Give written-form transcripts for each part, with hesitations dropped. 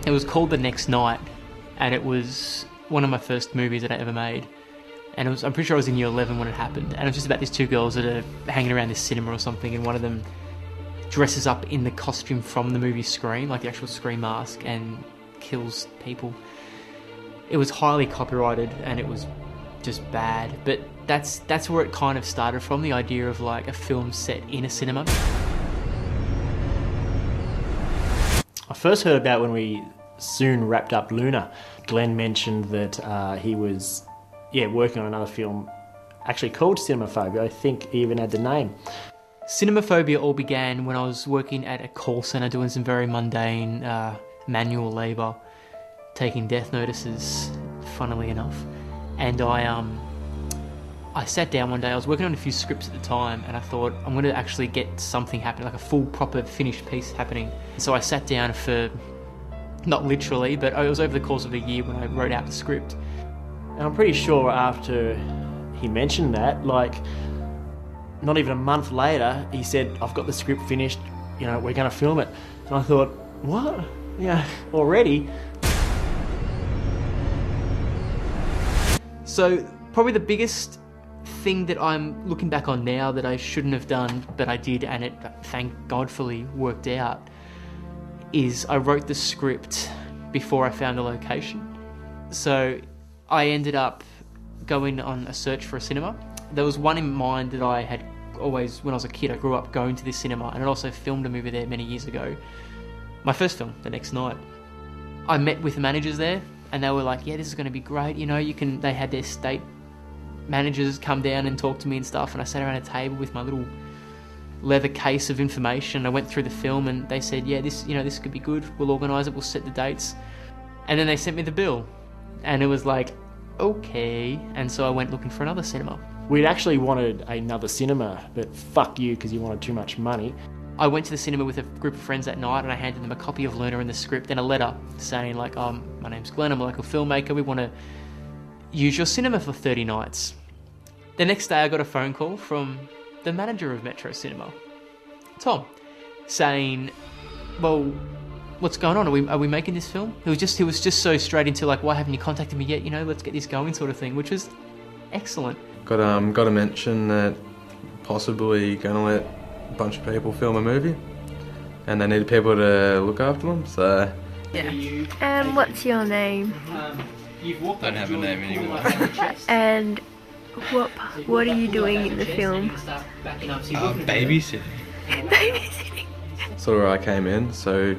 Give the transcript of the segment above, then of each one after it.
It was called The Next Night, and it was one of my first movies that I ever made. And I'm pretty sure I was in year 11 when it happened. And it was just about these two girls that are hanging around this cinema or something, and one of them dresses up in the costume from the movie Scream, like the actual Scream mask, and kills people. It was highly copyrighted, and it was just bad. But that's where it kind of started from, the idea of like a film set in a cinema. I first heard about when we soon wrapped up Luna. Glenn mentioned that he was working on another film actually called Cinemaphobia. I think he even had the name. Cinemaphobia all began when I was working at a call centre doing some very mundane manual labour, taking death notices, funnily enough. And I sat down one day, I was working on a few scripts at the time, and I thought, I'm going to actually get something happening, like a full, proper, finished piece happening. So I sat down for, not literally, but it was over the course of a year when I wrote out the script. And I'm pretty sure after he mentioned that, like, not even a month later, he said, I've got the script finished, you know, we're going to film it. And I thought, what? Yeah, already? So, probably the biggest thing that I'm looking back on now that I shouldn't have done, but I did, and it, thank God, fully worked out, is I wrote the script before I found the location. So I ended up going on a search for a cinema. There was one in mind that I had always, when I was a kid, I grew up going to this cinema, and I also filmed a movie there many years ago. My first film, The Next Night. I met with the managers there, and they were like, yeah, this is going to be great, you know, they had their state managers come down and talk to me and stuff, and I sat around a table with my little leather case of information. I went through the film, and they said, yeah, this could be good, we'll organise it, we'll set the dates. And then they sent me the bill, and it was like, okay. And so I went looking for another cinema. We'd actually wanted another cinema, but fuck you, because you wanted too much money. I went to the cinema with a group of friends that night, and I handed them a copy of Luna and the script and a letter saying like, my name's Glenn, I'm a local filmmaker, we want to use your cinema for 30 nights. The next day I got a phone call from the manager of Metro Cinema, Tom, saying, well, what's going on? Are we making this film? He was just so straight into like, why haven't you contacted me yet? You know, let's get this going, sort of thing, which was excellent. Got a mention that possibly going to let a bunch of people film a movie, and they need people to look after them. So yeah. What's your name? Don't have a name anymore. And what are you doing in the film? Babysitting. Babysitting. Sort of where I came in, so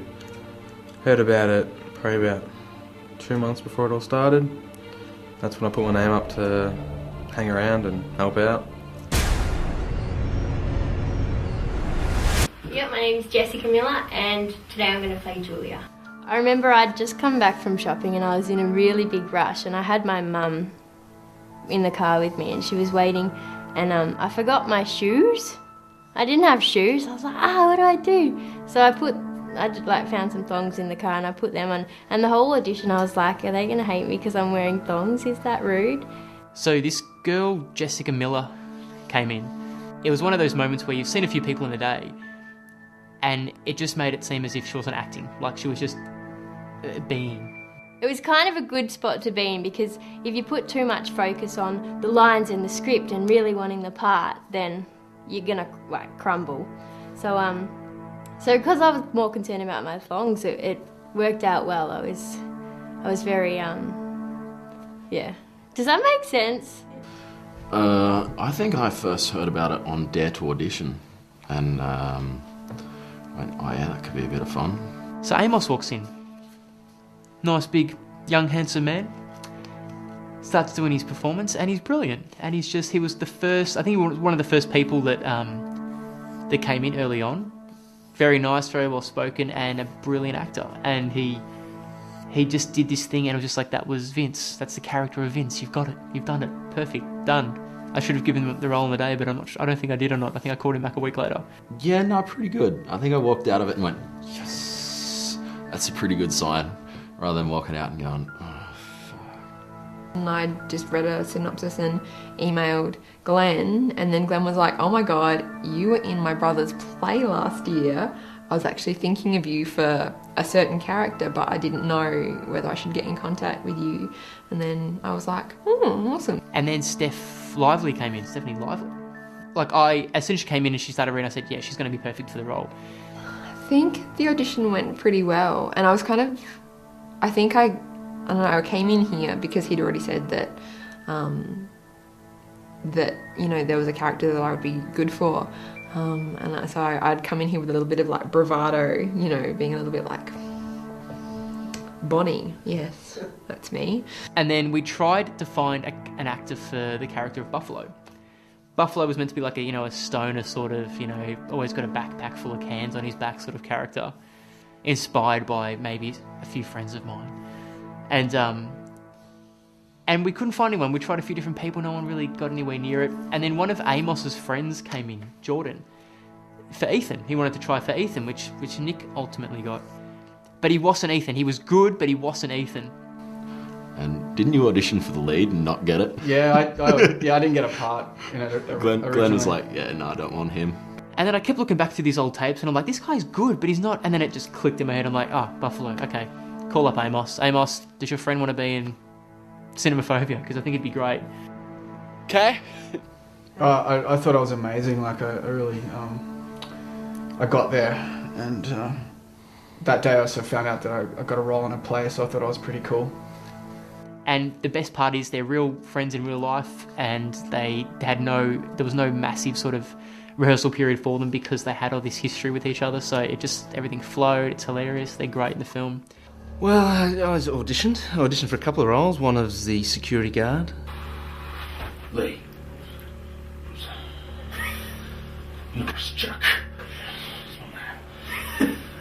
heard about it probably about 2 months before it all started. That's when I put my name up to hang around and help out. Yeah, my name's Jessica Miller, and today I'm going to play Julia. I remember I'd just come back from shopping and I was in a really big rush, and I had my mum in the car with me, and she was waiting, and I forgot my shoes. I didn't have shoes. I was like, what do I do? So I found some thongs in the car and I put them on, and the whole audition I was like, are they going to hate me because I'm wearing thongs? Is that rude? So this girl, Jessica Miller, came in. It was one of those moments where you've seen a few people in the day, and it just made it seem as if she wasn't acting, like she was just being. It was kind of a good spot to be in, because if you put too much focus on the lines in the script and really wanting the part, then you're gonna like crumble. So because I was more concerned about my thongs, it worked out well. I was very yeah. Does that make sense? I think I first heard about it on Dare to Audition, and went, oh yeah, that could be a bit of fun. So Amos walks in. Nice, big, young, handsome man. Starts doing his performance, and he's brilliant. And he was the first, I think he was one of the first people that came in early on. Very nice, very well spoken, and a brilliant actor. And he just did this thing, and it was just like, that was Vince. That's the character of Vince. You've got it. You've done it. Perfect. Done. I should have given him the role in the day, but I don't think I did or not. I think I called him back a week later. Yeah, no, pretty good. I think I walked out of it and went, yes, that's a pretty good sign, rather than walking out and going, oh, fuck. And I just read a synopsis and emailed Glenn, and then Glenn was like, oh my god, you were in my brother's play last year. I was actually thinking of you for a certain character, but I didn't know whether I should get in contact with you. And then I was like, awesome. And then Stephanie Lively came in. Like, as soon as she came in and she started reading, I said, yeah, she's going to be perfect for the role. I think the audition went pretty well, and I was kind of, I don't know, I came in here because he'd already said that, there was a character that I would be good for. And so I'd come in here with a little bit of like bravado, being a little bit like, Bonnie, yes, that's me. And then we tried to find an actor for the character of Buffalo. Buffalo was meant to be like a stoner sort of, always got a backpack full of cans on his back sort of character, inspired by maybe a few friends of mine. And we couldn't find anyone. We tried a few different people, no one really got anywhere near it. And then one of Amos's friends came in, Jordan, for Ethan. He wanted to try for Ethan, which Nick ultimately got. But he wasn't Ethan. He was good, but he wasn't Ethan. And didn't you audition for the lead and not get it? Yeah, I didn't get a part in it. Glenn was like, yeah, no, I don't want him. And then I kept looking back through these old tapes and I'm like, this guy's good, but he's not. And then it just clicked in my head. I'm like, Buffalo, okay. Call up Amos. Amos, does your friend want to be in Cinemaphobia? Because I think it'd be great. Okay. I thought I was amazing. Like, I really, I got there, and that day I also found out that I got a role in a play, so I thought I was pretty cool. And the best part is they're real friends in real life, and there was no massive sort of rehearsal period for them because they had all this history with each other, so everything flowed. It's hilarious. They're great in the film. Well, I auditioned. I auditioned for a couple of roles. One of the security guard. Lee. Lucas Chuck.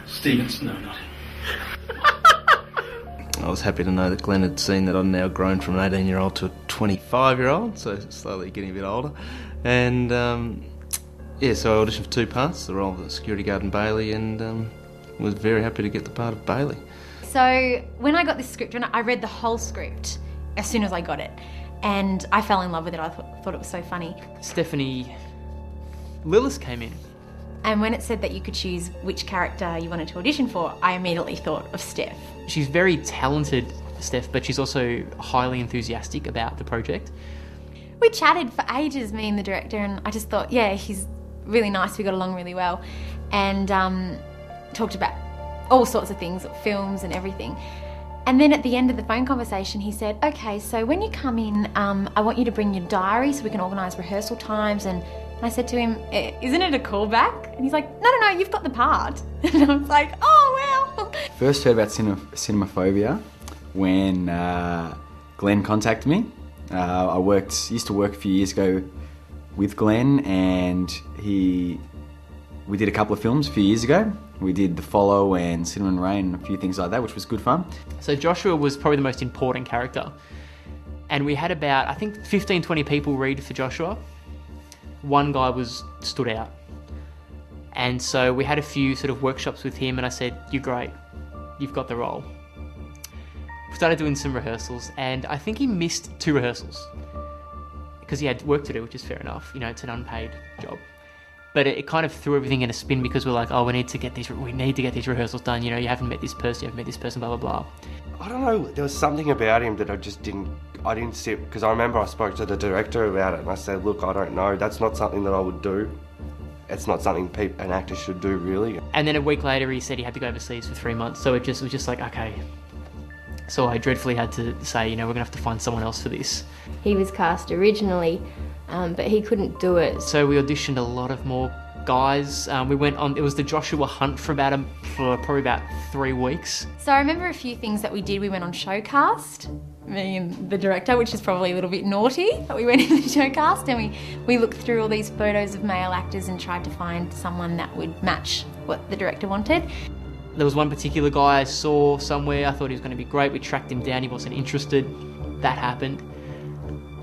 Stevens, no, not him. I was happy to know that Glenn had seen that I'd now grown from an 18-year-old to a 25-year-old, so slowly getting a bit older. And, so I auditioned for 2 parts, the role of the security guard and Bailey, and was very happy to get the part of Bailey. So when I got this script, I read the whole script as soon as I got it, and I fell in love with it. I thought it was so funny. Stephanie Lillis came in. And when it said that you could choose which character you wanted to audition for, I immediately thought of Steph. She's very talented, Steph, but she's also highly enthusiastic about the project. We chatted for ages, me and the director, and I just thought, yeah, he's really nice. We got along really well, and talked about all sorts of things, films and everything. And then at the end of the phone conversation, he said, okay, so when you come in, I want you to bring your diary so we can organise rehearsal times. And I said to him, isn't it a callback? And he's like, no, you've got the part. And I was like, oh, well. First heard about Cinemaphobia when Glenn contacted me. I used to work a few years ago with Glenn, and we did a couple of films a few years ago. We did The Follow and Cinema and Rain and a few things like that, which was good fun. So Joshua was probably the most important character. And we had about, I think, 15, 20 people read for Joshua. One guy stood out. And so we had a few sort of workshops with him, and I said, you're great. You've got the role. We started doing some rehearsals, and I think he missed 2 rehearsals because he had work to do, which is fair enough. It's an unpaid job. But it kind of threw everything in a spin because we're like, we need to get these rehearsals done. You haven't met this person, blah, blah, blah. I don't know, there was something about him that I didn't see, because I remember I spoke to the director about it and I said, look, I don't know, that's not something that I would do. It's not something an actor should do, really. And then a week later he said he had to go overseas for 3 months, so it was just like, okay. So I dreadfully had to say, we're going to have to find someone else for this. He was cast originally, but he couldn't do it. So we auditioned a lot of more guys. We went on, it was the Joshua hunt for probably about 3 weeks. So I remember a few things that we did. We went on Showcast, me and the director, which is probably a little bit naughty, but we went in the Showcast and we looked through all these photos of male actors and tried to find someone that would match what the director wanted. There was one particular guy I saw somewhere, I thought he was going to be great, we tracked him down, he wasn't interested, that happened.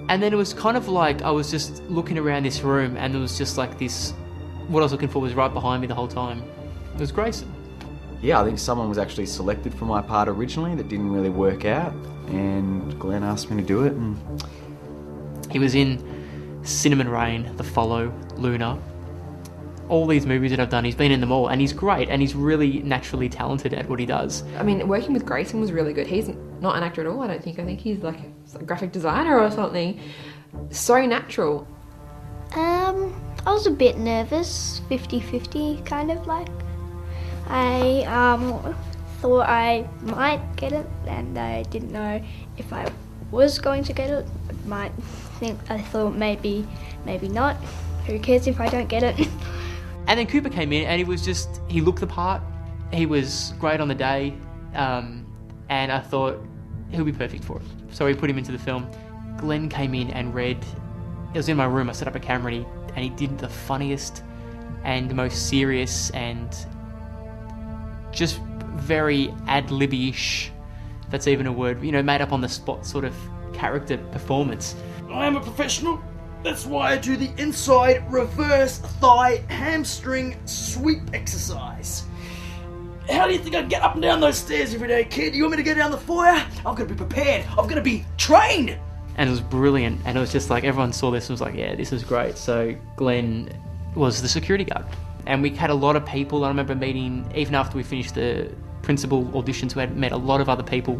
And then it was kind of like I was just looking around this room and there was just like this, what I was looking for was right behind me the whole time. It was Grayson. Yeah, I think someone was actually selected for my part originally that didn't really work out, and Glenn asked me to do it. And he was in Cinema and Rain, The Follow, Luna, all these movies that I've done, he's been in them all, and he's great, and he's really naturally talented at what he does. I mean, working with Grayson was really good. He's not an actor at all, I don't think. I think he's like a graphic designer or something. So natural. I was a bit nervous, 50-50 kind of like. I thought I might get it, and I didn't know if I was going to get it. I thought maybe not. Who cares if I don't get it? And then Cooper came in, and he looked the part. He was great on the day, and I thought he'll be perfect for it. So we put him into the film. Glenn came in and read. It was in my room. I set up a camera, and he did the funniest and most serious and just very ad-lib-ish, if that's even a word, made up on the spot sort of character performance. I am a professional. That's why I do the inside reverse thigh hamstring sweep exercise. How do you think I get up and down those stairs every day, kid? You want me to go down the foyer? I'm going to be prepared. I'm going to be trained. And it was brilliant, and it was just like everyone saw this and was like, yeah, this is great. So Glenn was the security guard, and we had a lot of people. I remember meeting, even after we finished the principal auditions, we had met a lot of other people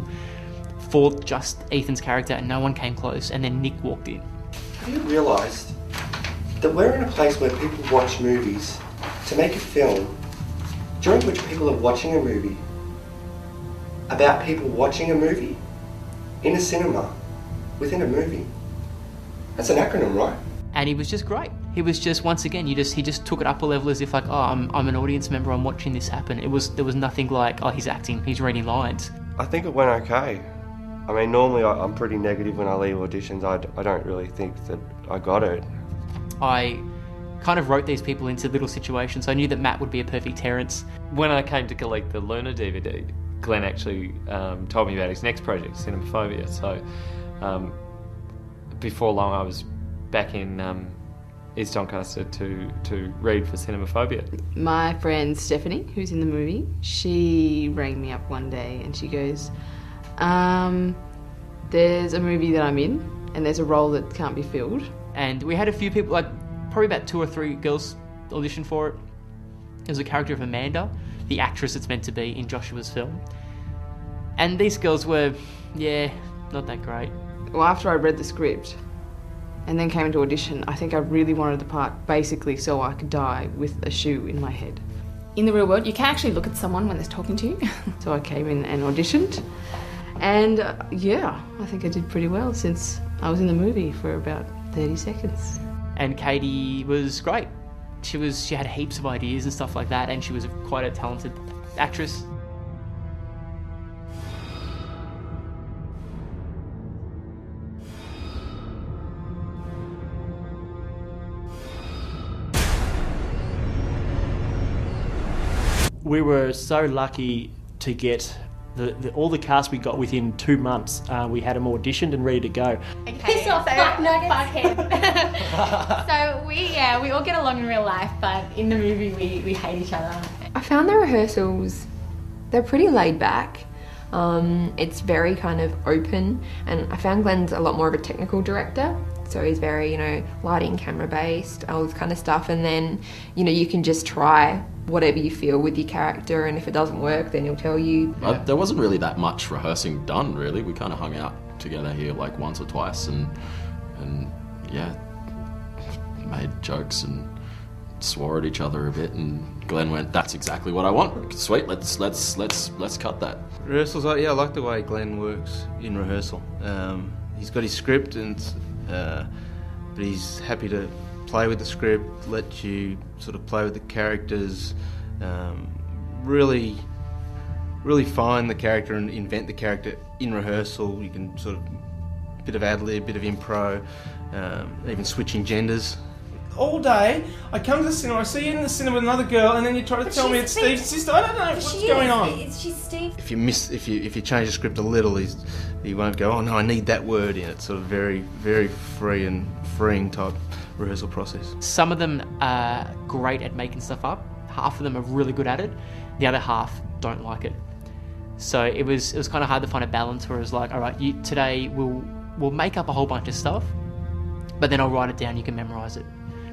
for just Ethan's character, and no one came close. And then Nick walked in. Have you realised that we're in a place where people watch movies to make a film during which people are watching a movie about people watching a movie in a cinema within a movie? That's an acronym, right? And he was just great. He was just, once again, he just took it up a level as if like, oh, I'm an audience member, I'm watching this happen. There was nothing like, oh, he's acting, he's reading lines. I think it went okay. I mean, normally I'm pretty negative when I leave auditions. I don't really think that I got it. I kind of wrote these people into little situations. I knew that Matt would be a perfect Terrence. When I came to collect the Luna DVD, Glenn actually told me about his next project, Cinemaphobia. So before long, I was back in East Doncaster to read for Cinemaphobia. My friend Stephanie, who's in the movie, she rang me up one day and she goes, there's a movie that I'm in and there's a role that can't be filled. And we had a few people, like probably about 2 or 3 girls audition for it. It was a character of Amanda, the actress it's meant to be in Joshua's film. And these girls were, not that great. Well, after I read the script and then came into audition, I think I really wanted the part basically so I could die with a shoe in my head. In the real world, you can actually look at someone when they're talking to you. So I came in and auditioned, and I think I did pretty well since I was in the movie for about 30 seconds. And Katie was great. She had heaps of ideas and stuff like that, and she was quite a talented actress. We were so lucky to get all the cast we got within 2 months. We had them auditioned and ready to go. Piss off, fuck nuggets. Fuck him. So we all get along in real life, but in the movie we hate each other. I found the rehearsals, they're pretty laid back. It's very kind of open, and I found Glenn's a lot more of a technical director. So he's very, lighting, camera based, all this kind of stuff. And then, you can just try whatever you feel with your character, and if it doesn't work, then he'll tell you. There wasn't really that much rehearsing done, really. We kind of hung out together here like once or twice, and made jokes and swore at each other a bit. And Glenn went, "That's exactly what I want. Sweet, let's cut that." Rehearsals, I like the way Glenn works in rehearsal. He's got his script, but he's happy to play with the script, let you sort of play with the characters, really find the character and invent the character in rehearsal. You can sort of bit of ad-lib, bit of impro, even switching genders. All day, I come to the cinema, I see you in the cinema with another girl, and then you try to tell me it's Steve's sister. I don't know what's going on. She's Steve. If you change the script a little, he won't go, "Oh no, I need that word in." It's sort of very, very free and freeing type rehearsal process. Some of them are great at making stuff up. Half of them are really good at it. The other half don't like it. So it was kind of hard to find a balance where it was like, all right, today we'll make up a whole bunch of stuff, but then I'll write it down. You can memorize it.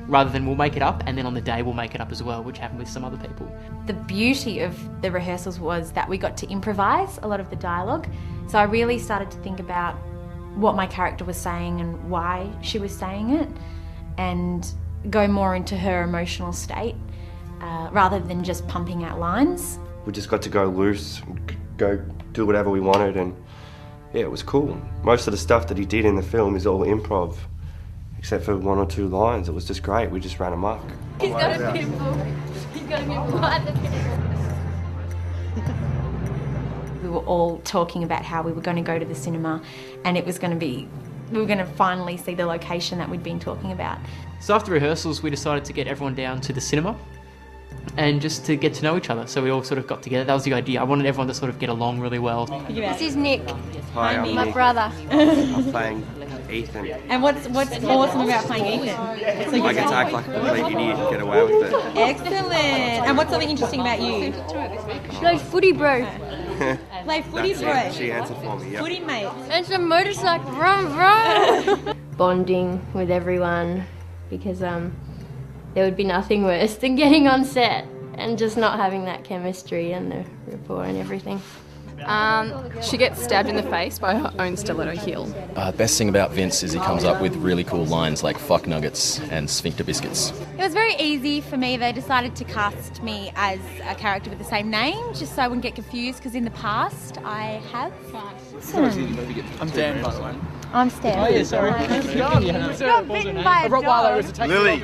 rather than we'll make it up and then on the day we'll make it up as well, which happened with some other people. The beauty of the rehearsals was that we got to improvise a lot of the dialogue. So I really started to think about what my character was saying and why she was saying it, and go more into her emotional state rather than just pumping out lines. We just got to go loose, go do whatever we wanted, and yeah, it was cool. Most of the stuff that he did in the film is all improv, except for 1 or 2 lines. It was just great. We just ran amok. He's got a pimple. He's got a pimple on the pimple. We were all talking about how we were going to go to the cinema, and it was going to be, we were going to finally see the location that we'd been talking about. So after rehearsals, we decided to get everyone down to the cinema and just to get to know each other. So we all sort of got together. That was the idea. I wanted everyone to sort of get along really well. This is Nick. Hi, I'm my Nick. brother. I'm playing Ethan. And what's awesome about playing Ethan? I get to act like a complete idiot and get away with it. Excellent. And what's something interesting about you? Play footy, bro. Play footy, That's bro. it. She answered for me, yep. Footy, mate. And some motorcycle, run. Bonding with everyone, because there would be nothing worse than getting on set and just not having that chemistry and the rapport and everything. She gets stabbed in the face by her own stiletto heel. Best thing about Vince is he comes up with really cool lines like fuck nuggets and sphincter biscuits. It was very easy for me. They decided to cast me as a character with the same name, just so I wouldn't get confused, because in the past I have. I'm Dan, by the way. I'm Steph. Oh, yeah, sorry. Got bitten by a dog. Lily.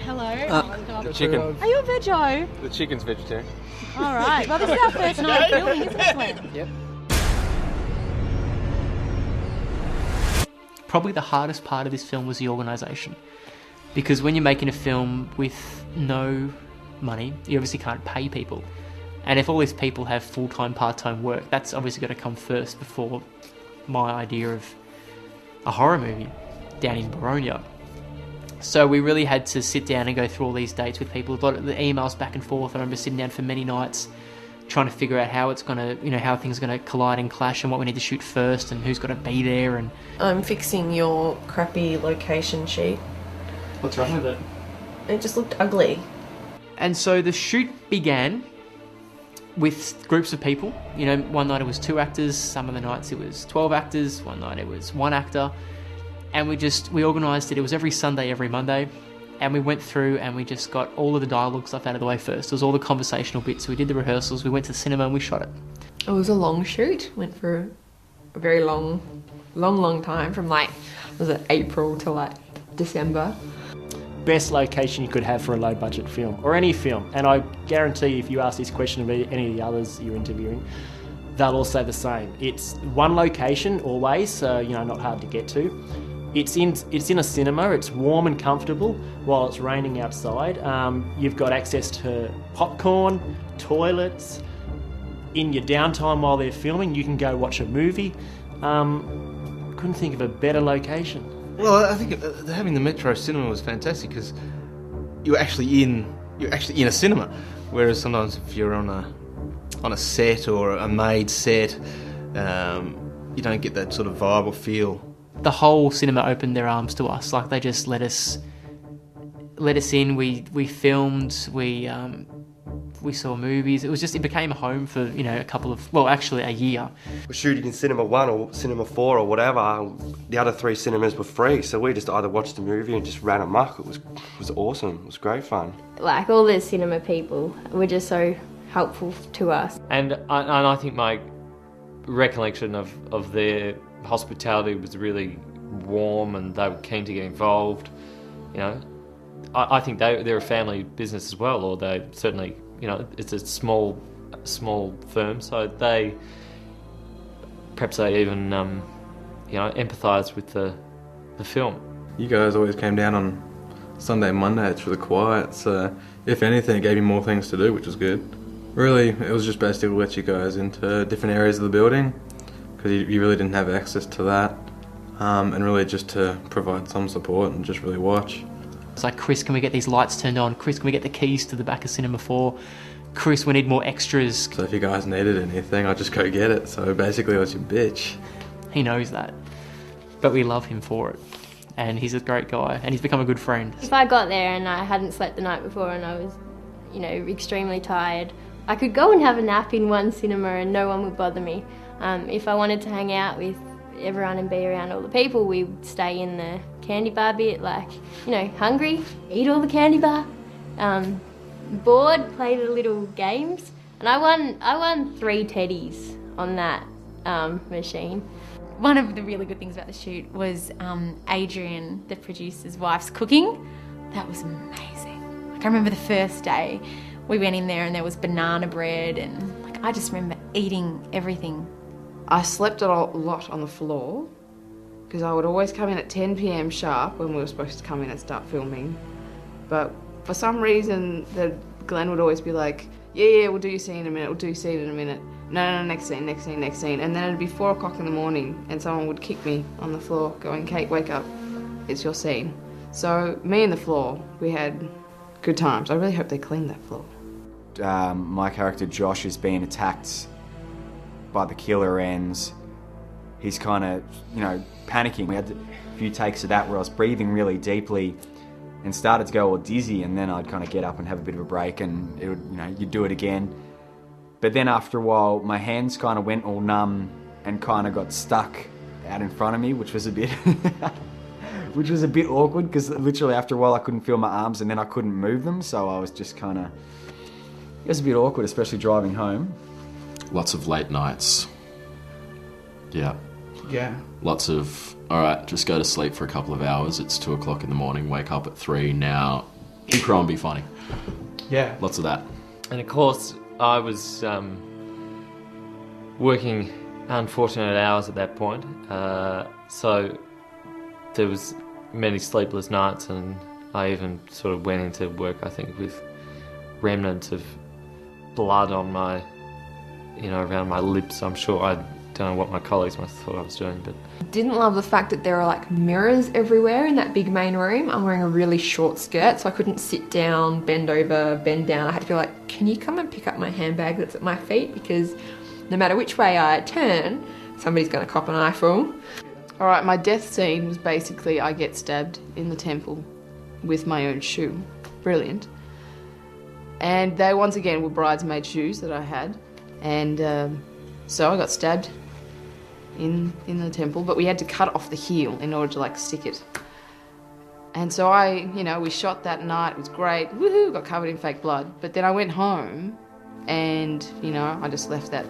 Hello. The chicken. Are you a veggie? The chicken's vegetarian. All right. Well, this is our first night filming, isn't it, Glenn? Yep. Probably the hardest part of this film was the organisation. Because when you're making a film with no money, you obviously can't pay people. And if all these people have full-time, part-time work, that's obviously got to come first before my idea of a horror movie down in Baronia. So we really had to sit down and go through all these dates with people. A lot of the emails back and forth. I remember sitting down for many nights trying to figure out how it's going to, how things are going to collide and clash and what we need to shoot first and who's got to be there. And I'm fixing your crappy location sheet. what's wrong with it? It just looked ugly. And so the shoot began with groups of people. One night it was 2 actors, some of the nights it was 12 actors, one night it was 1 actor. And we organised it. It was every Sunday, every Monday. And we went through and we just got all of the dialogue stuff out of the way first. It was all the conversational bits. We did the rehearsals, we went to the cinema and we shot it. It was a long shoot. Went for a very long time, from April to December. Best location you could have for a low budget film, or any film. And I guarantee if you ask this question of any of the others you're interviewing, they'll all say the same. It's one location always, so not hard to get to. It's in a cinema. It's warm and comfortable while it's raining outside. You've got access to popcorn, toilets. In your downtime while they're filming, you can go watch a movie. Couldn't think of a better location. Well, I think having the Metro cinema was fantastic because you're actually in a cinema, whereas sometimes if you're on a set or a made set, you don't get that sort of vibe or feel. The whole cinema opened their arms to us. They just let us in. We filmed. We saw movies. It became a home for a year. We're shooting in Cinema 1 or Cinema 4 or whatever. The other 3 cinemas were free, so we just either watched the movie and just ran amok. It was awesome. It was great fun. All the cinema people were just so helpful to us. And I think my recollection of their hospitality was really warm and they were keen to get involved. I think they're a family business as well, or they certainly, it's a small firm, so they even empathise with the film. You guys always came down on Sunday, Monday. It's really quiet, so if anything, it gave you more things to do, which was good. Really, it was just basically to let you guys into different areas of the building because you really didn't have access to that, and really just to provide some support and just really watch. It's like, Chris, can we get these lights turned on? Chris, can we get the keys to the back of Cinema 4? Chris, we need more extras. So if you guys needed anything, I'd just go get it. So basically I was your bitch. He knows that. But we love him for it. and he's a great guy, and he's become a good friend. If I got there and I hadn't slept the night before and I was, you know, extremely tired, I could go and have a nap in one cinema and no one would bother me. If I wanted to hang out with everyone and be around all the people, we would stay in the candy bar bit, like, you know, hungry, eat all the candy bar, bored, play the little games. And I won 3 teddies on that machine. One of the really good things about the shoot was Adrian, the producer's wife's cooking. That was amazing. Like, I remember the first day we went in there and there was banana bread, and like, I just remember eating everything. I slept a lot on the floor because I would always come in at 10 p.m. sharp when we were supposed to come in and start filming. But for some reason, Glenn would always be like, yeah, we'll do your scene in a minute, we'll do your scene in a minute. No, next scene. And then it'd be 4 o'clock in the morning and someone would kick me on the floor going, Kate, wake up, it's your scene. So me and the floor, we had good times. I really hope they cleaned that floor. My character Josh is being attacked by the killer and he's kind of, you know, panicking. We had a few takes of that where I was breathing really deeply and started to go all dizzy, and then I'd kind of get up and have a bit of a break and it would, you know, you'd do it again. But then after a while, my hands kind of went all numb and kind of got stuck out in front of me, which was a bit awkward because literally after a while I couldn't feel my arms and then I couldn't move them, so I was just kind of, it was a bit awkward, especially driving home. Lots of late nights. Yeah. Yeah. Lots of, all right, just go to sleep for a couple of hours. It's 2 o'clock in the morning. Wake up at 3. Now, intro and be funny. Yeah. Lots of that. And of course, I was working unfortunate hours at that point. So there was many sleepless nights, and I even sort of went into work, I think, with remnants of blood on my, you know, around my lips. I'm sure I don't know what my colleagues must have thought I was doing, but Didn't love the fact that there are like mirrors everywhere in that big main room. I'm wearing a really short skirt, so I couldn't sit down, bend over, bend down. I had to be like, can you come and pick up my handbag that's at my feet? Because no matter which way I turn, somebody's going to cop an eyeful. Alright, my death scene was basically I get stabbed in the temple with my own shoe. Brilliant. And they once again were bridesmaid shoes that I had. And so I got stabbed in the temple, but we had to cut off the heel in order to like stick it. And so we shot that night, it was great, woohoo, got covered in fake blood. But then I went home and, I just left that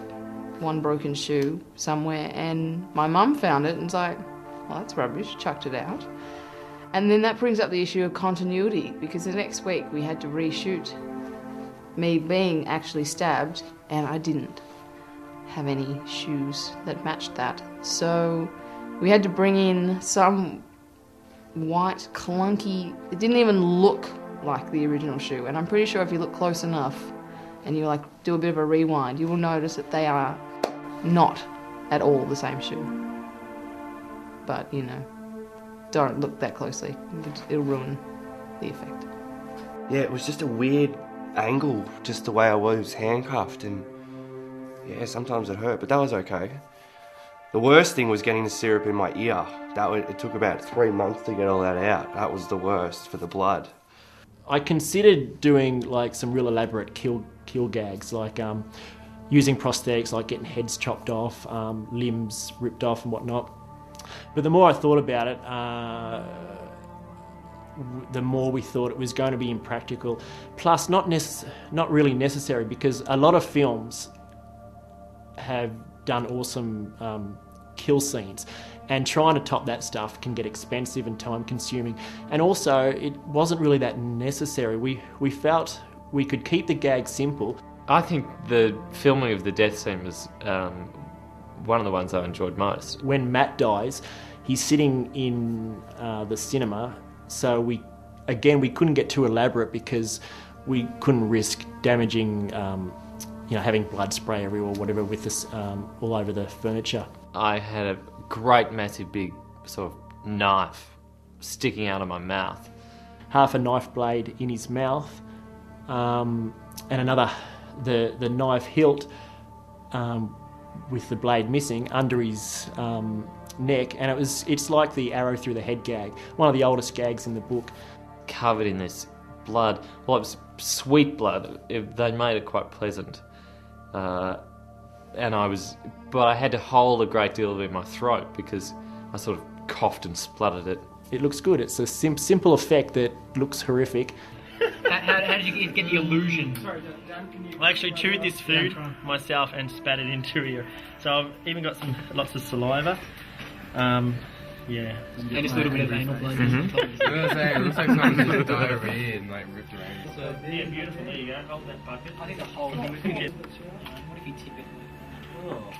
one broken shoe somewhere, and my mum found it and was like, well, that's rubbish, chucked it out. And then that brings up the issue of continuity, because the next week we had to reshoot me being actually stabbed, and I didn't have any shoes that matched that. So we had to bring in some white, clunky, it didn't even look like the original shoe. And I'm pretty sure if you look close enough and you do a bit of a rewind, you will notice that they are not at all the same shoe. But, don't look that closely. It'll ruin the effect. Yeah, it was just a weird angle, just the way I was handcuffed, and yeah, sometimes it hurt, but that was okay. The worst thing was getting the syrup in my ear. It took about 3 months to get all that out. That was the worst for the blood. I considered doing like some real elaborate kill gags, like using prosthetics, like getting heads chopped off, limbs ripped off and whatnot. But the more I thought about it, the more we thought it was going to be impractical. Plus, not really necessary, because a lot of films have done awesome kill scenes, and trying to top that stuff can get expensive and time consuming, and also it wasn't really that necessary. We felt we could keep the gag simple. I think the filming of the death scene was one of the ones I enjoyed most. When Matt dies, he's sitting in the cinema, so we couldn't get too elaborate because we couldn't risk damaging having blood spray everywhere or whatever with this all over the furniture. I had a great, massive, big sort of knife sticking out of my mouth. Half a knife blade in his mouth, and another, the knife hilt with the blade missing under his neck, and it's like the arrow through the head gag, one of the oldest gags in the book. Covered in this blood. Well, it was sweet blood. They made it quite pleasant. But I had to hold a great deal of it in my throat because I sort of coughed and spluttered it. It looks good. It's a simple effect that looks horrific. How did you get the illusion? I actually chewed this food myself and spat it into here. So I've even got lots of saliva. Yeah. And just a little bit of anal blood. Mm-hmm. It looks like someone just diarrhea and like ripped around. So, yeah, beautiful. There you go. Hold that bucket. I think the whole thing. What if you tip it? Oh.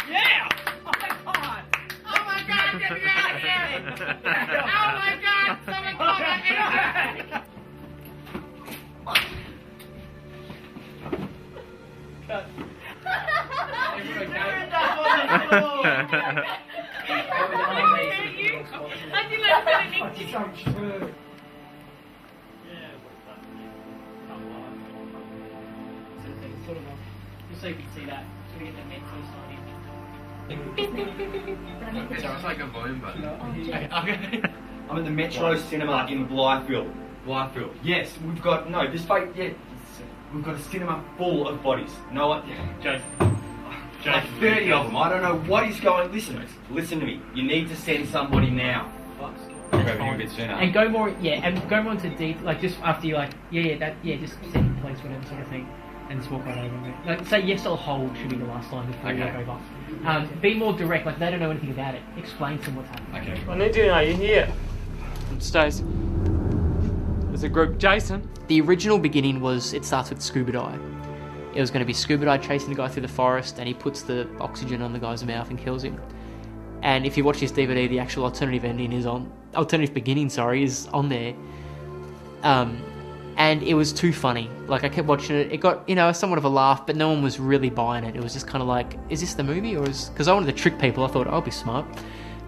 Yeah! Oh my god! Oh my god, get me out of here! Oh my god, someone call that Cut. Just so you can see that. So we get that net It's like a volume button. Okay. I'm at the Metro Cinema in Blythefield. Blythefield. Yes, we've got we've got a cinema full of bodies. No one. Jason. Like 30 of them. I don't know what is going. Listen to me. You need to send somebody now. A bit sooner. And go more, into deep, like just after you just set in place, whatever sort of thing, and just walk right over it. Like say yes or hold should be the last line before you walk over. Be more direct, like they don't know anything about it. Explain to them what's happening. Okay. I need to know you're here. Stace. There's a group. Jason. The original beginning was it starts with Scuba Dive. It was going to be Scuba Dive chasing the guy through the forest, and he puts the oxygen on the guy's mouth and kills him. And if you watch this DVD, the actual alternative beginning is on there. And it was too funny. Like, I kept watching it. It got, somewhat of a laugh, but no one was really buying it. It was just kind of like, is this the movie? Because I wanted to trick people. I thought, I'll be smart.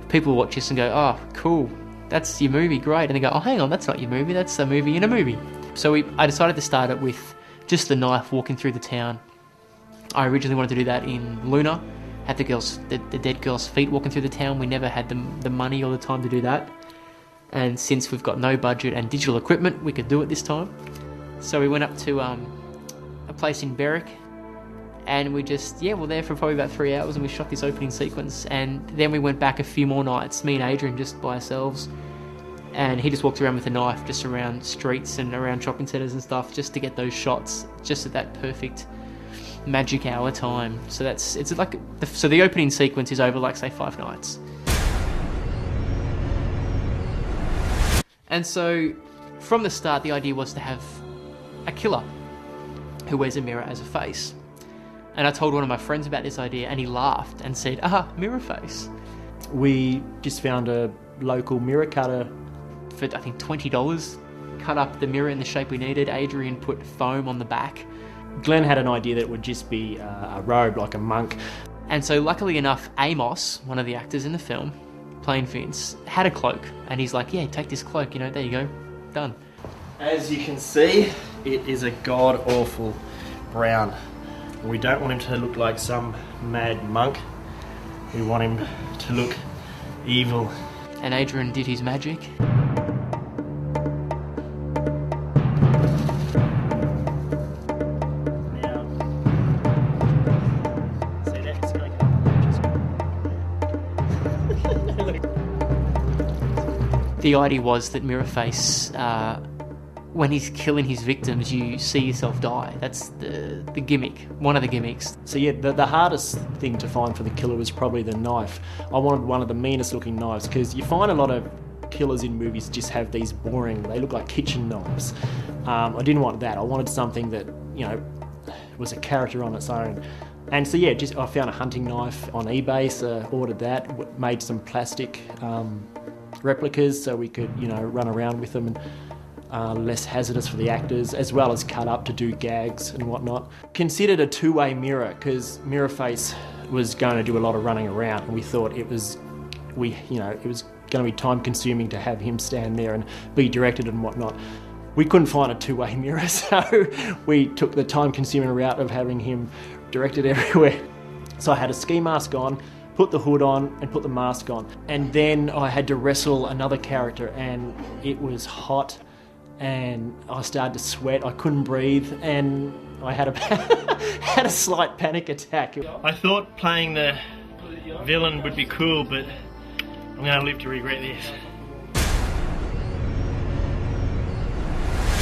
People watch this and go, oh, cool. That's your movie, great. And they go, oh, hang on, that's not your movie. That's a movie in a movie. So I decided to start it with just the knife walking through the town. I originally wanted to do that in Luna. Had the dead girl's feet walking through the town. We never had the money or the time to do that. And since we've got no budget and digital equipment, we could do it this time. So we went up to a place in Berwick, and we just, we're there for probably about 3 hours, and we shot this opening sequence. And then we went back a few more nights, me and Adrian just by ourselves. And he just walked around with a knife just around streets and around shopping centres and stuff just to get those shots just at that perfect magic hour time. So the opening sequence is over, like, say, 5 nights. And so from the start, the idea was to have a killer who wears a mirror as a face. And I told one of my friends about this idea, and he laughed and said, mirror face. We just found a local mirror cutter for, I think, $20. Cut up the mirror in the shape we needed. Adrian put foam on the back. Glenn had an idea that it would just be a robe, like a monk. And so luckily enough, Amos, one of the actors in the film, playing Vince, had a cloak. And he's like, take this cloak, there you go, done. As you can see, it is a god-awful brown. We don't want him to look like some mad monk. We want him to look evil. And Adrian did his magic. The idea was that Mirrorface, when he's killing his victims, you see yourself die. That's the gimmick, one of the gimmicks. So the hardest thing to find for the killer was probably the knife. I wanted one of the meanest looking knives, because you find a lot of killers in movies just have these boring, they look like kitchen knives. I didn't want that. I wanted something that, was a character on its own. And so I found a hunting knife on eBay, so ordered that, made some plastic replicas so we could, run around with them, and less hazardous for the actors, as well as cut up to do gags and whatnot. Considered a two-way mirror, because Mirrorface was going to do a lot of running around, and we thought it was going to be time consuming to have him stand there and be directed and whatnot. We couldn't find a two-way mirror, so we took the time-consuming route of having him directed everywhere. So I had a ski mask on, put the hood on, and put the mask on. And then I had to wrestle another character, and it was hot, and I started to sweat. I couldn't breathe, and I had a slight panic attack. I thought playing the villain would be cool, but I'm going to live to regret this.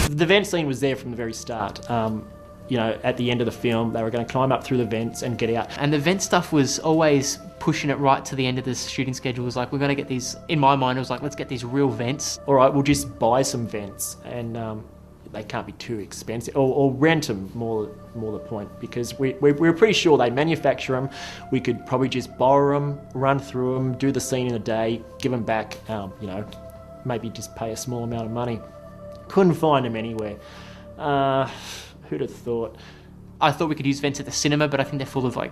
The vent scene was there from the very start. You know, at the end of the film, they were going to climb up through the vents and get out. And the vent stuff was always pushing it right to the end of the shooting schedule. It was like, we're going to get these, in my mind, it was like, let's get these real vents. All right, we'll just buy some vents, and they can't be too expensive, or rent them, more the point, because we were pretty sure they manufacture them. We could probably just borrow them, run through them, do the scene in a day, give them back, you know, maybe just pay a small amount of money. Couldn't find them anywhere. Who'd have thought? I thought we could use vents at the cinema, but I think they're full of like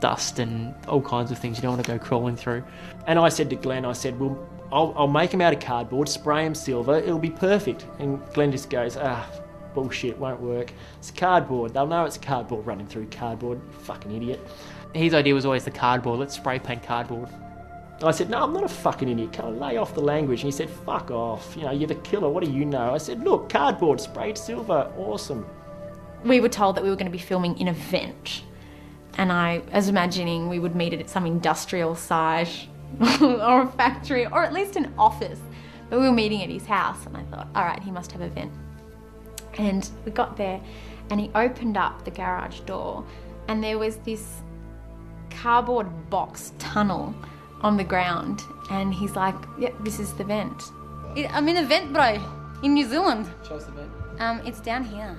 dust and all kinds of things you don't want to go crawling through. And I said to Glenn, I said, well, I'll make them out of cardboard, spray them silver, it'll be perfect. And Glenn just goes, bullshit, won't work. It's cardboard, they'll know it's cardboard running through cardboard, fucking idiot. His idea was always the cardboard, let's spray paint cardboard. I said, no, I'm not a fucking idiot, come on, lay off the language. And he said, fuck off, you know, you're the killer, what do you know? I said, look, cardboard, sprayed silver, awesome. We were told that we were going to be filming in a vent, and I was imagining we would meet at some industrial site or a factory, or at least an office. But we were meeting at his house, and I thought, all right, he must have a vent. And we got there, and he opened up the garage door, and there was this cardboard box tunnel on the ground, and he's like, yeah, this is the vent. I'm in a vent, bro, in New Zealand. Show us the vent. It's down here.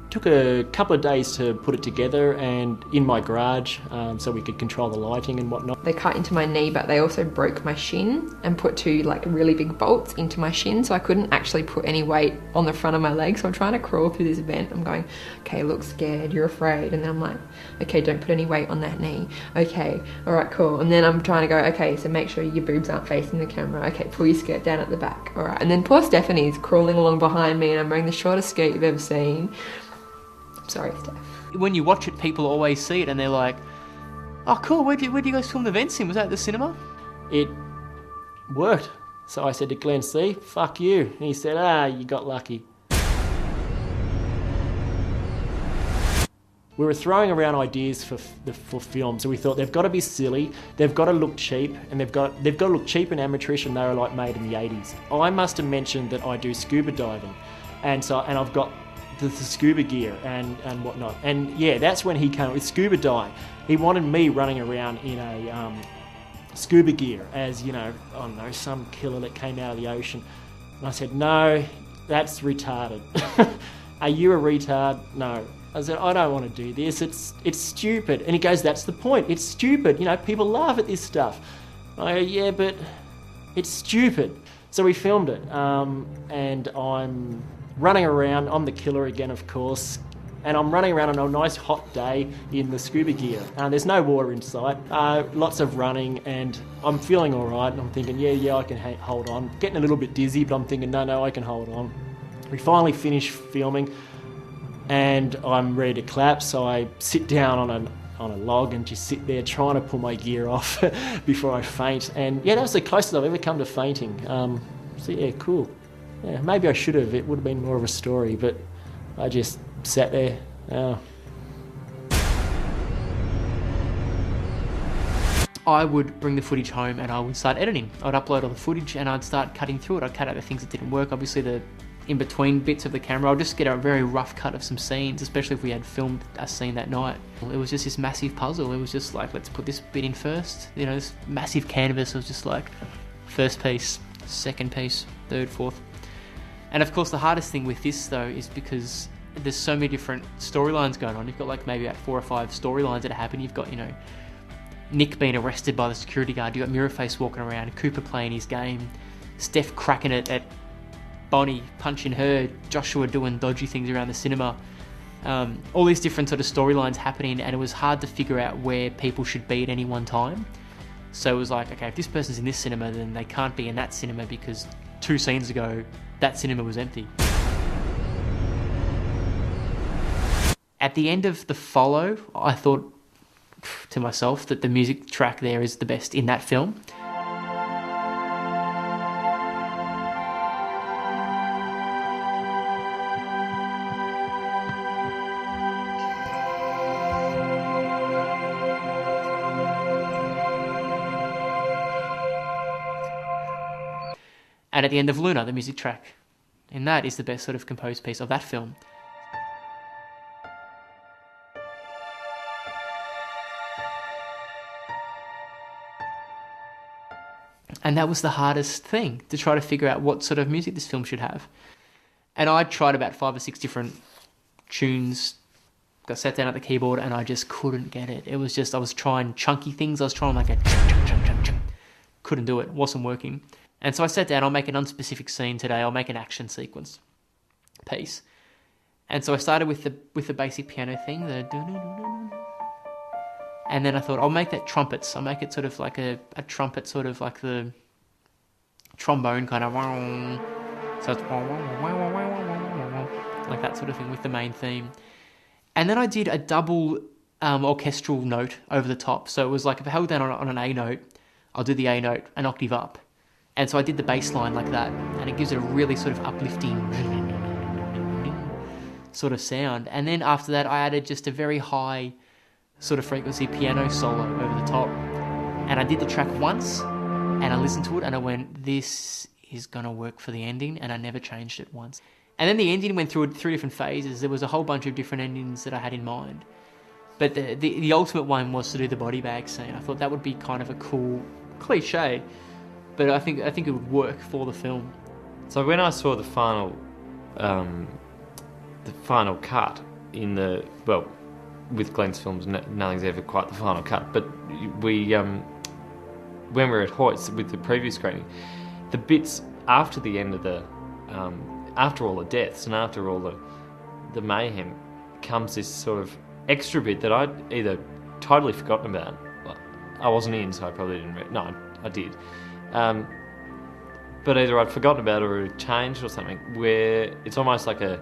Took a couple of days to put it together, and in my garage, so we could control the lighting and whatnot. They cut into my knee, but they also broke my shin and put two like really big bolts into my shin, so I couldn't actually put any weight on the front of my leg. So I'm trying to crawl through this vent. I'm going, okay, look scared, you're afraid. And then I'm like, okay, don't put any weight on that knee. Okay, all right, cool. And then I'm trying to go, okay, so make sure your boobs aren't facing the camera. Okay, pull your skirt down at the back. All right. And then poor Stephanie's crawling along behind me, and I'm wearing the shortest skirt you've ever seen. Sorry, Steph. When you watch it, people always see it and they're like, oh cool, where'd you guys film the vents in? Was that at the cinema? It worked. So I said to Glenn, see, fuck you. And he said, you got lucky. We were throwing around ideas for film, so we thought they've got to be silly, they've got to look cheap, and they've got to look cheap and amateurish, and they were like made in the 80s. I must have mentioned that I do scuba diving, and I've got the scuba gear and whatnot. And yeah, that's when he came with scuba diving. He wanted me running around in a scuba gear as, you know, I don't know, some killer that came out of the ocean. And I said, no, that's retarded. Are you a retard? No. I said, I don't want to do this. It's stupid. And he goes, that's the point. It's stupid. You know, people laugh at this stuff. I go, yeah, but it's stupid. So we filmed it. And I'm running around, I'm the killer again, of course, and I'm running around on a nice hot day in the scuba gear. There's no water in sight, lots of running, and I'm feeling all right, and I'm thinking, yeah, I can hold on. Getting a little bit dizzy, but I'm thinking, no, I can hold on. We finally finish filming, and I'm ready to clap, so I sit down on a log and just sit there trying to pull my gear off before I faint. And yeah, that was the closest I've ever come to fainting. So yeah, cool. Yeah, maybe I should have. It would have been more of a story, but I just sat there. I would bring the footage home and I would start editing. I'd upload all the footage and I'd start cutting through it. I'd cut out the things that didn't work, obviously the in-between bits of the camera. I'd just get a very rough cut of some scenes, especially if we had filmed a scene that night. It was just this massive puzzle. It was just like, let's put this bit in first. You know, this massive canvas was just like, first piece, second piece, third, fourth. And of course the hardest thing with this though is because there's so many different storylines going on. You've got like maybe about 4 or 5 storylines that happen. You've got, you know, Nick being arrested by the security guard. You've got Mirrorface walking around, Cooper playing his game, Steph cracking it at Bonnie, punching her, Joshua doing dodgy things around the cinema. all these different sort of storylines happening, and it was hard to figure out where people should be at any one time. So it was like, okay, if this person's in this cinema, then they can't be in that cinema because 2 scenes ago, that cinema was empty. At the end of The Follow, I thought to myself that the music track there is the best in that film. And at the end of Luna, the music track in that is the best sort of composed piece of that film. And that was the hardest thing, to try to figure out what sort of music this film should have. And I tried about 5 or 6 different tunes, got sat down at the keyboard, and I just couldn't get it. It was just, I was trying chunky things, I was trying like a couldn't do it, wasn't working. And so I sat down, I'll make an unspecific scene today, I'll make an action sequence piece. And so I started with the basic piano thing, and then I thought, I'll make that trumpets. I'll make it sort of like a trumpet, sort of like the trombone kind of, so it's like that sort of thing with the main theme. And then I did a double orchestral note over the top. So it was like if I held down on an A note, I'll do the A note an octave up. And so I did the bass line like that, and it gives it a really sort of uplifting sort of sound. And then after that, I added just a very high sort of frequency piano solo over the top. And I did the track once, and I listened to it, and I went, this is going to work for the ending, and I never changed it once. And then the ending went through 3 different phases. There was a whole bunch of different endings that I had in mind. But the ultimate one was to do the body bag scene. I thought that would be kind of a cool cliche, but I think it would work for the film. So when I saw the final cut in the, well, with Glenn's films, nothing's ever quite the final cut, but we when we were at Hoyt's with the preview screening, the bits after the end of the after all the deaths and after all the mayhem comes this sort of extra bit that I'd either totally forgotten about. I wasn't in, so I probably didn't no, I did. But either I'd forgotten about it or it changed or something, where it's almost like a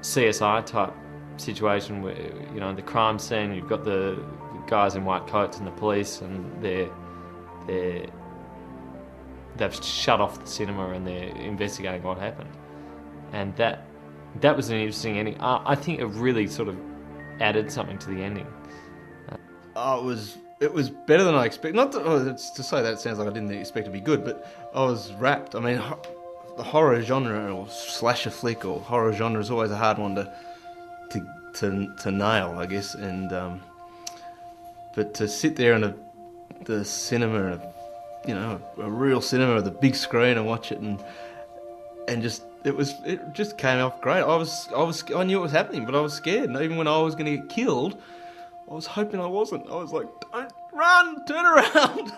CSI type situation where, you know, the crime scene, you've got the guys in white coats and the police, and they've shut off the cinema and they're investigating what happened. And that was an interesting ending. I think it really sort of added something to the ending. It was better than I expected. Not to say that it sounds like I didn't expect it to be good, but I was rapt. I mean, the horror genre or slasher flick or horror genre is always a hard one to nail, I guess. And but to sit there in the cinema, a real cinema with a big screen and watch it, and just it just came off great. I knew it was happening, but I was scared. And even when I was going to get killed, I was hoping I wasn't. I was like, don't run, turn around.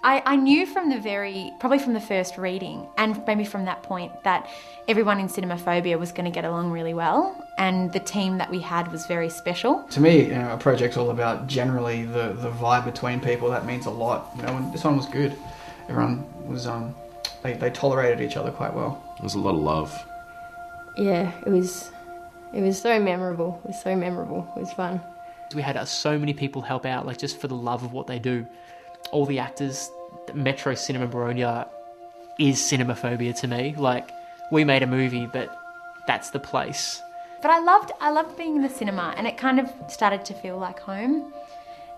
I knew probably from the first reading, and maybe from that point, that everyone in Cinemaphobia was going to get along really well, and the team that we had was very special. To me, a project's all about generally the vibe between people. That means a lot. And this one was good. Everyone was they tolerated each other quite well. There was a lot of love. Yeah, it was so memorable. It was so memorable. It was fun. We had so many people help out, like just for the love of what they do. All the actors, Metro Cinema Baronia is Cinemaphobia to me. Like, we made a movie, but that's the place. But I loved being in the cinema, and it kind of started to feel like home.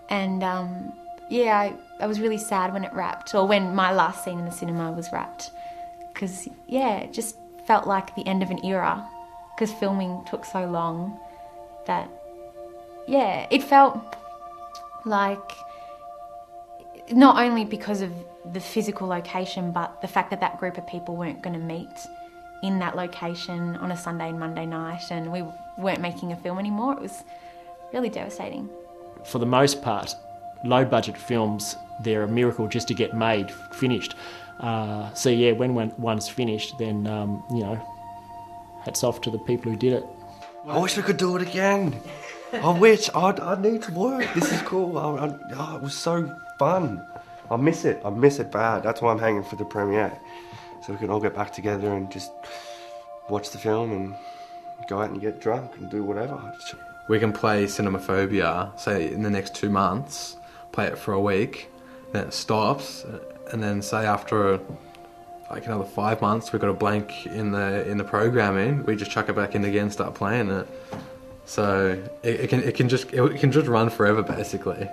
And I was really sad when it wrapped, or when my last scene in the cinema was wrapped, because it just felt like the end of an era, because filming took so long that it felt like, not only because of the physical location, but the fact that group of people weren't going to meet in that location on a Sunday and Monday night, and we weren't making a film anymore. It was really devastating. For the most part, low-budget films, they're a miracle just to get made, finished. When one's finished, then, hats off to the people who did it. I wish we could do it again. I wish. I need to work. This is cool. It was so fun. I miss it. I miss it bad. That's why I'm hanging for the premiere. So we can all get back together and just watch the film and go out and get drunk and do whatever. We can play Cinemaphobia, say in the next 2 months, play it for a week, then it stops, and then say after like another 5 months we've got a blank in the programming, we just chuck it back in again and start playing it. So it can just run forever basically.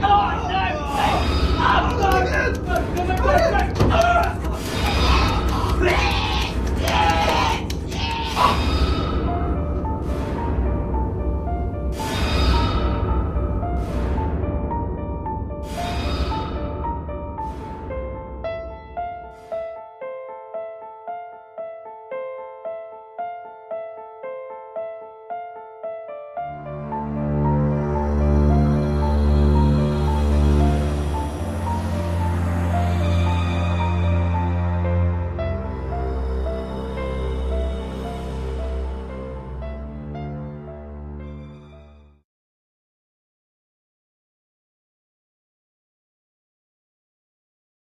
Go!